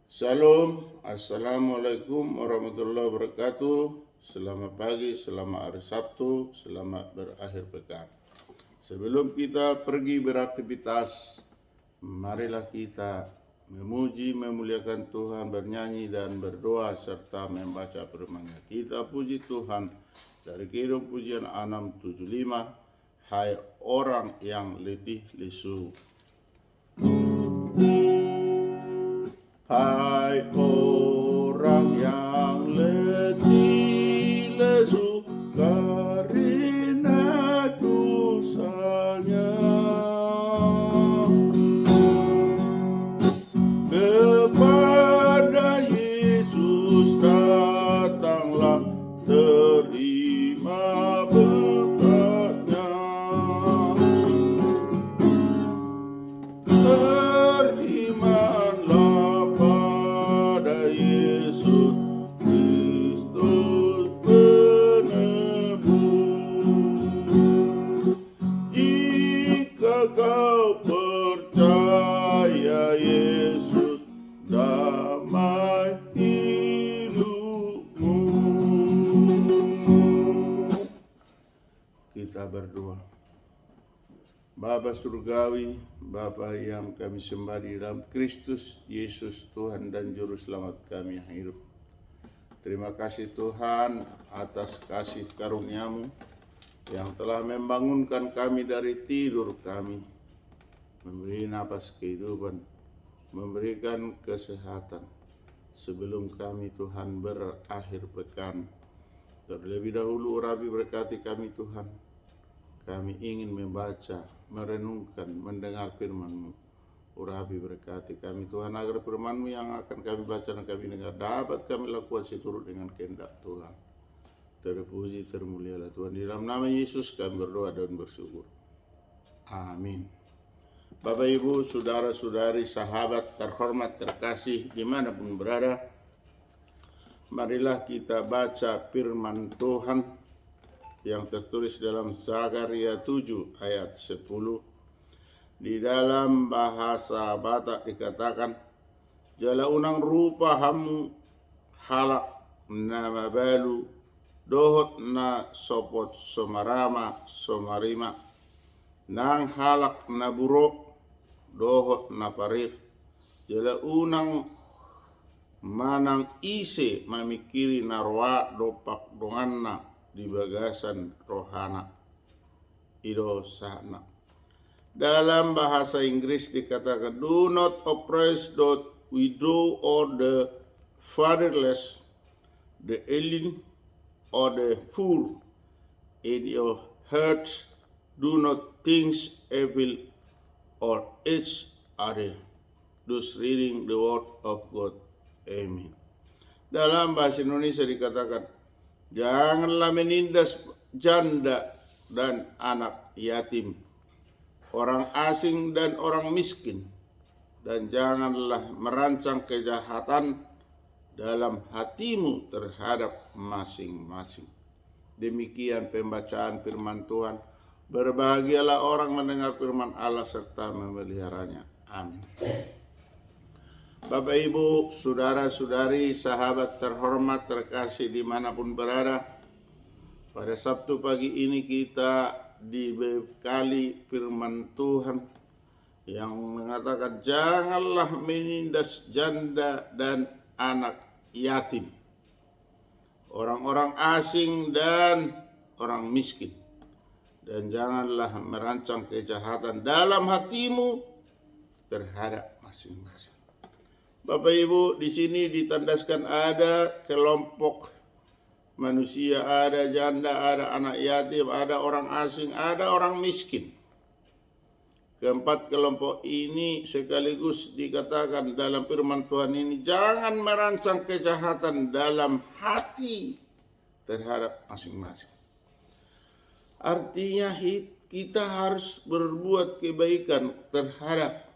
Shalom, Assalamualaikum warahmatullahi wabarakatuh. Selamat pagi, selamat hari Sabtu, selamat berakhir pekan. Sebelum kita pergi beraktivitas, marilah kita memuji, memuliakan Tuhan, bernyanyi dan berdoa serta membaca firman-Nya. Kita puji Tuhan dari Kidung Pujian 675, hai orang yang letih lesu. Hai orang yang letih lesu karena dosanya, kepada Yesus datanglah, terima berkat-Nya. Terimalah pada Yesus Kristus penebus. Jika kau percaya Yesus, damai hidupmu. Kita berdoa. Bapa Surgawi, Bapa yang kami sembah di dalam Kristus Yesus, Tuhan dan Juru Selamat kami yang hidup. Terima kasih Tuhan atas kasih karunia-Mu yang telah membangunkan kami dari tidur kami, memberi napas kehidupan, memberikan kesehatan. Sebelum kami Tuhan berakhir pekan, terlebih dahulu Urabi berkati kami Tuhan. Kami ingin membaca, merenungkan, mendengar firman-Mu. Urabi berkati kami Tuhan, agar firman-Mu yang akan kami baca dan kami dengar dapat kami lakukan seturut dengan kehendak Tuhan. Terpuji, termulialah Tuhan. Di dalam nama Yesus kami berdoa dan bersyukur. Amin. Bapak, Ibu, saudara-saudari, sahabat terhormat, terkasih dimanapun berada, marilah kita baca firman Tuhan yang tertulis dalam Zakaria 7 ayat 10. Di dalam bahasa Batak dikatakan, jala unang rupa hamu halak nama balu dohot na sopot somarama somarima nang halak na buruk dohot na parir. Jala unang manang ise mamikiri narwa dopak donganna di bagasan rohana ido sana. Dalam bahasa Inggris dikatakan, do not oppress the widow or the fatherless, the alien or the poor. In your hearts do not think evil or each other. Thus reading the word of God. Amen. Dalam bahasa Indonesia dikatakan, janganlah menindas janda dan anak yatim, orang asing dan orang miskin, dan janganlah merancang kejahatan dalam hatimu terhadap masing-masing. Demikian pembacaan firman Tuhan. Berbahagialah orang mendengar firman Allah serta memeliharanya. Amin. Bapak, Ibu, saudara-saudari, sahabat terhormat, terkasih dimanapun berada, pada Sabtu pagi ini kita dibekali firman Tuhan yang mengatakan, janganlah menindas janda dan anak yatim, orang-orang asing dan orang miskin, dan janganlah merancang kejahatan dalam hatimu terhadap masing-masing. Bapak, Ibu, di sini ditandaskan ada kelompok manusia, ada janda, ada anak yatim, ada orang asing, ada orang miskin. Keempat kelompok ini sekaligus dikatakan dalam firman Tuhan ini, jangan merancang kejahatan dalam hati terhadap masing-masing. Artinya kita harus berbuat kebaikan terhadap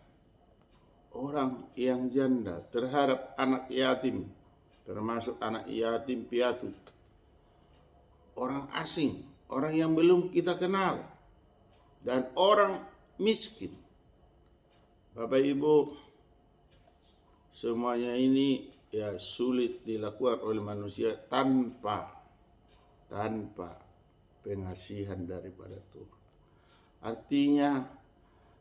orang yang janda, terhadap anak yatim, termasuk anak yatim piatu, orang asing, orang yang belum kita kenal, dan orang miskin. Bapak Ibu, semuanya ini ya sulit dilakukan oleh manusia tanpa pengasihan daripada Tuhan. Artinya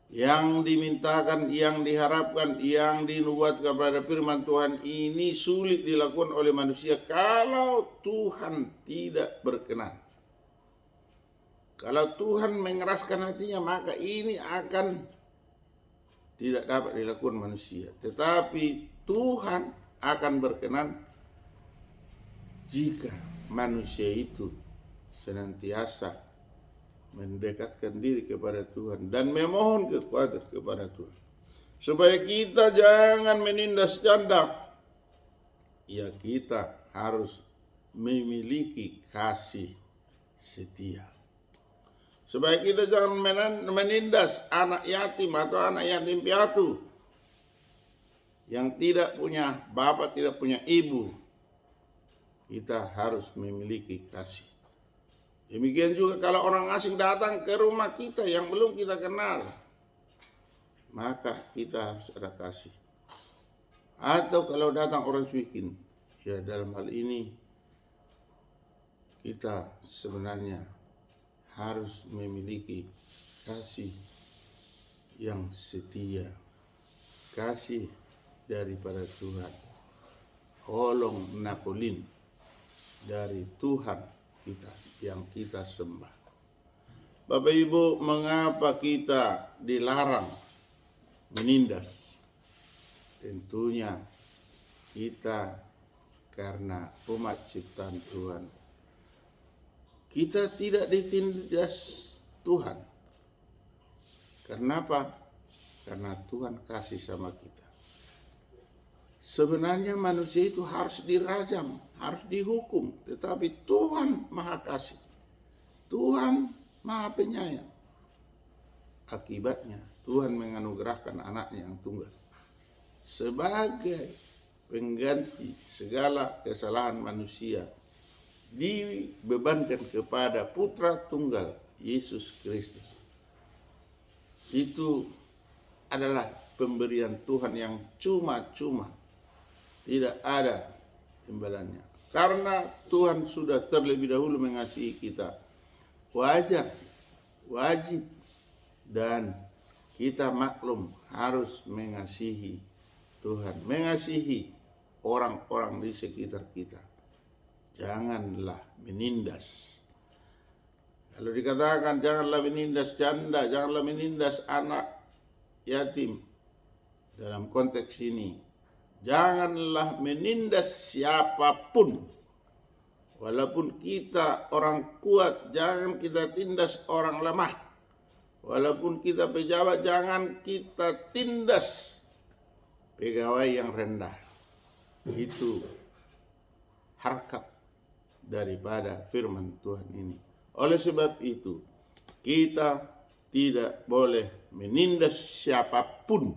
yang dimintakan, yang diharapkan, yang dinubuatkan kepada firman Tuhan ini sulit dilakukan oleh manusia kalau Tuhan tidak berkenan. Kalau Tuhan mengeraskan hatinya, maka ini akan tidak dapat dilakukan manusia. Tetapi Tuhan akan berkenan jika manusia itu senantiasa mendekatkan diri kepada Tuhan dan memohon kekuatan kepada Tuhan. Supaya kita jangan menindas janda, ya kita harus memiliki kasih setia. Supaya kita jangan menindas anak yatim atau anak yatim piatu yang tidak punya bapak, tidak punya ibu. Kita harus memiliki kasih. Demikian juga kalau orang asing datang ke rumah kita yang belum kita kenal, maka kita harus ada kasih. Atau kalau datang orang miskin, ya dalam hal ini kita sebenarnya harus memiliki kasih yang setia, kasih daripada Tuhan, holong napolin dari Tuhan kita yang kita sembah. Bapak Ibu, mengapa kita dilarang menindas? Tentunya kita karena umat ciptaan Tuhan. Kita tidak ditindas Tuhan. Kenapa? Karena Tuhan kasih sama kita. Sebenarnya manusia itu harus dirajam, harus dihukum. Tetapi Tuhan Maha Kasih. Tuhan Maha Penyayang. Akibatnya Tuhan menganugerahkan anaknya yang tunggal sebagai pengganti segala kesalahan manusia, dibebankan kepada Putra Tunggal Yesus Kristus. Itu adalah pemberian Tuhan yang cuma-cuma, tidak ada imbalannya. Karena Tuhan sudah terlebih dahulu mengasihi kita, wajar, wajib, dan kita maklum harus mengasihi Tuhan, mengasihi orang-orang di sekitar kita. Janganlah menindas. Kalau dikatakan janganlah menindas janda, janganlah menindas anak yatim. Dalam konteks ini, janganlah menindas siapapun. Walaupun kita orang kuat, jangan kita tindas orang lemah. Walaupun kita pejabat, jangan kita tindas pegawai yang rendah. Itu harkat daripada firman Tuhan ini. Oleh sebab itu, kita tidak boleh menindas siapapun.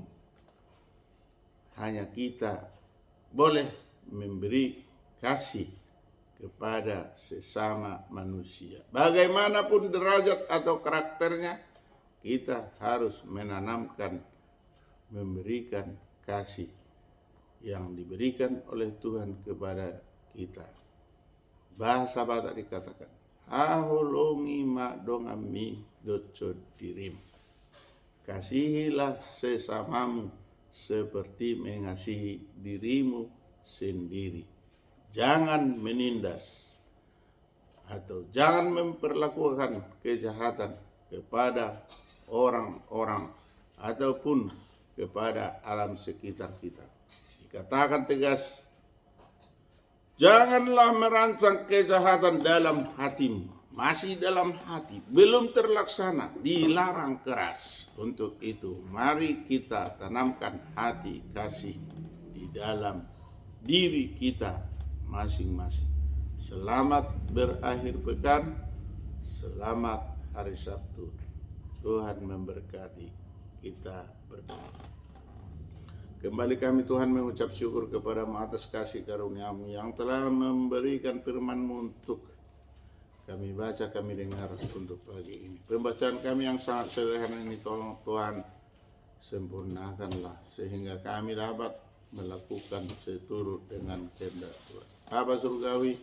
Hanya kita boleh memberi kasih kepada sesama manusia. Bagaimanapun derajat atau karakternya, kita harus menanamkan, memberikan kasih yang diberikan oleh Tuhan kepada kita. Bahasa Batak dikatakan, aholongi mak dongami doco dirim. Kasihilah sesamamu seperti mengasihi dirimu sendiri. Jangan menindas atau jangan memperlakukan kejahatan kepada orang-orang ataupun kepada alam sekitar kita. Dikatakan tegas, janganlah merancang kejahatan dalam hatimu. Masih dalam hati, belum terlaksana, dilarang keras. Untuk itu, mari kita tanamkan hati kasih di dalam diri kita masing-masing. Selamat berakhir pekan, selamat hari Sabtu. Tuhan memberkati kita berdua. Kembali kami Tuhan mengucap syukur kepadamu atas kasih karunia-Mu yang telah memberikan firman-Mu untuk kami baca, kami dengar untuk pagi ini. Pembacaan kami yang sangat sederhana ini tolong Tuhan sempurnakanlah sehingga kami dapat melakukan seturut dengan kehendak Tuhan. Bapa surgawi,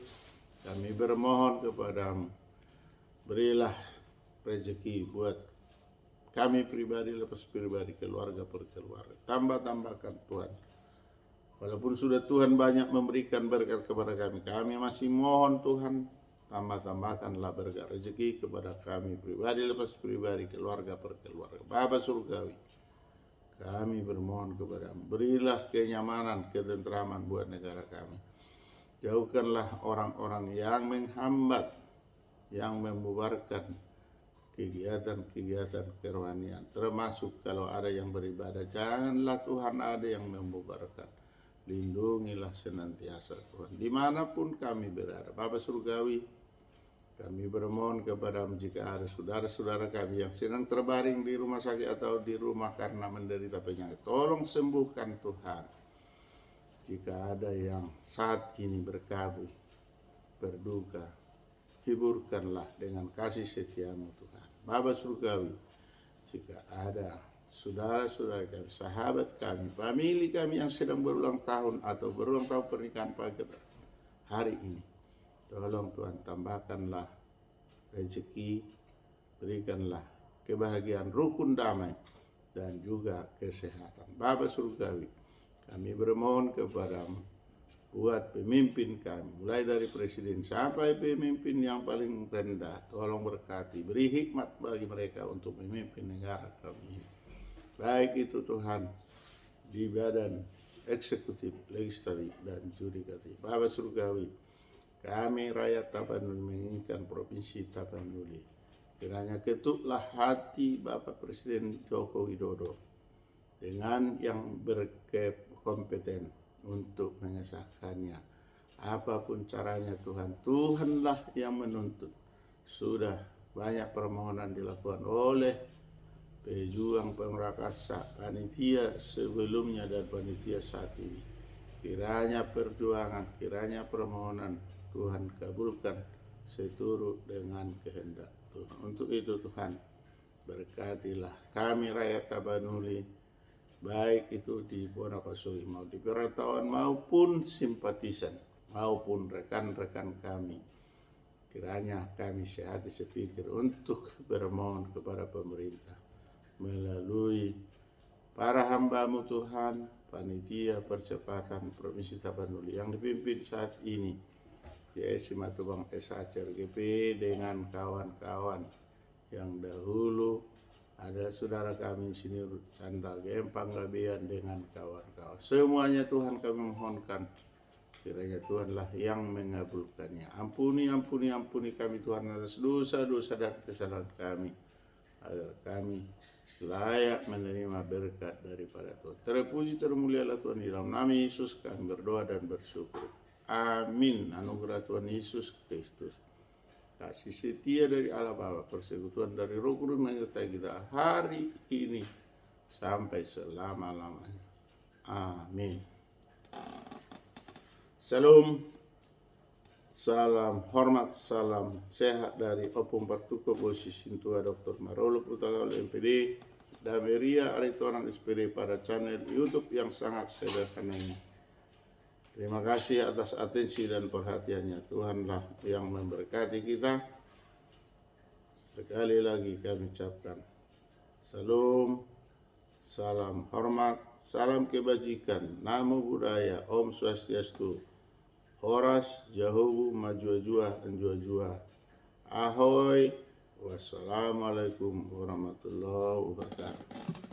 kami bermohon kepadamu, berilah rezeki buat kami pribadi lepas pribadi, keluarga per keluarga. Tambah-tambahkan Tuhan. Walaupun sudah Tuhan banyak memberikan berkat kepada kami, kami masih mohon Tuhan, tambah-tambahkanlah berkat rezeki kepada kami pribadi lepas pribadi, keluarga per keluarga. Bapa surgawi, kami bermohon kepadamu, berilah kenyamanan, ketentraman buat negara kami. Jauhkanlah orang-orang yang menghambat, yang membubarkan kegiatan-kegiatan kerohanian, termasuk kalau ada yang beribadah, janganlah Tuhan ada yang membubarkan. Lindungilah senantiasa Tuhan, dimanapun kami berada. Bapa surgawi, kami bermohon kepadamu, jika ada saudara-saudara kami yang sedang terbaring di rumah sakit atau di rumah karena menderita penyakit, tolong sembuhkan Tuhan. Jika ada yang saat ini berkabung, berduka, hiburkanlah dengan kasih setiamu Tuhan. Bapa surgawi, jika ada saudara-saudara kami, sahabat kami, famili kami yang sedang berulang tahun atau berulang tahun pernikahan pada hari ini, tolong Tuhan tambahkanlah rezeki, berikanlah kebahagiaan, rukun damai, dan juga kesehatan. Bapa surgawi, kami bermohon kepadamu, buat pemimpin kami, mulai dari presiden sampai pemimpin yang paling rendah, tolong berkati, beri hikmat bagi mereka untuk memimpin negara kami ini. Baik itu Tuhan di badan eksekutif, legislatif, dan yudikatif. Bapa surgawi, kami rakyat Tapanuli menginginkan provinsi Tapanuli, kiranya ketuklah hati Bapak Presiden Joko Widodo dengan yang berkompeten untuk mengesahkannya. Apapun caranya Tuhan, Tuhanlah yang menuntut. Sudah banyak permohonan dilakukan oleh pejuang pemrakasa, panitia sebelumnya dan panitia saat ini. Kiranya perjuangan, kiranya permohonan Tuhan kabulkan seturut dengan kehendak Tuhan. Untuk itu Tuhan, berkatilah kami rakyat Tapanuli, baik itu di Bonapasuri mau di perantauan maupun simpatisan maupun rekan-rekan kami. Kiranya kami sehati sepikir untuk bermohon kepada pemerintah melalui para hamba-Mu Tuhan, panitia percepatan Provinsi Tapanuli yang dipimpin saat ini YS Matubang SHRGP dengan kawan-kawan yang dahulu adalah saudara kami Insinyur Chandra Gempang Gabean dengan kawan-kawan. Semuanya Tuhan kami mohonkan, kiranya Tuhanlah yang mengabulkannya. Ampuni kami Tuhan atas dosa-dosa dan kesalahan kami, agar kami layak menerima berkat daripada Tuhan. Terpuji termulialah Tuhan, di dalam nama Yesus kami berdoa dan bersyukur. Amin. Anugerah Tuhan Yesus Kristus, kasih setia dari Allah Bapa, persekutuan dari Roh Kudus menyertai kita hari ini sampai selama-lamanya. Amin. Salam, salam hormat, salam sehat dari Opung Partuko Posisi Tua Dr. Marolo Putagaul MPD Dameria Aritonang SPD pada channel YouTube yang sangat sederhana ini. Terima kasih atas atensi dan perhatiannya. Tuhanlah yang memberkati kita. Sekali lagi kami ucapkan salam, salam hormat, salam kebajikan, namo buddhaya, Om Swastiastu, Horas, Jahobu, Majua-jua, Anjua-jua, Ahoy, wassalamualaikum warahmatullahi wabarakatuh.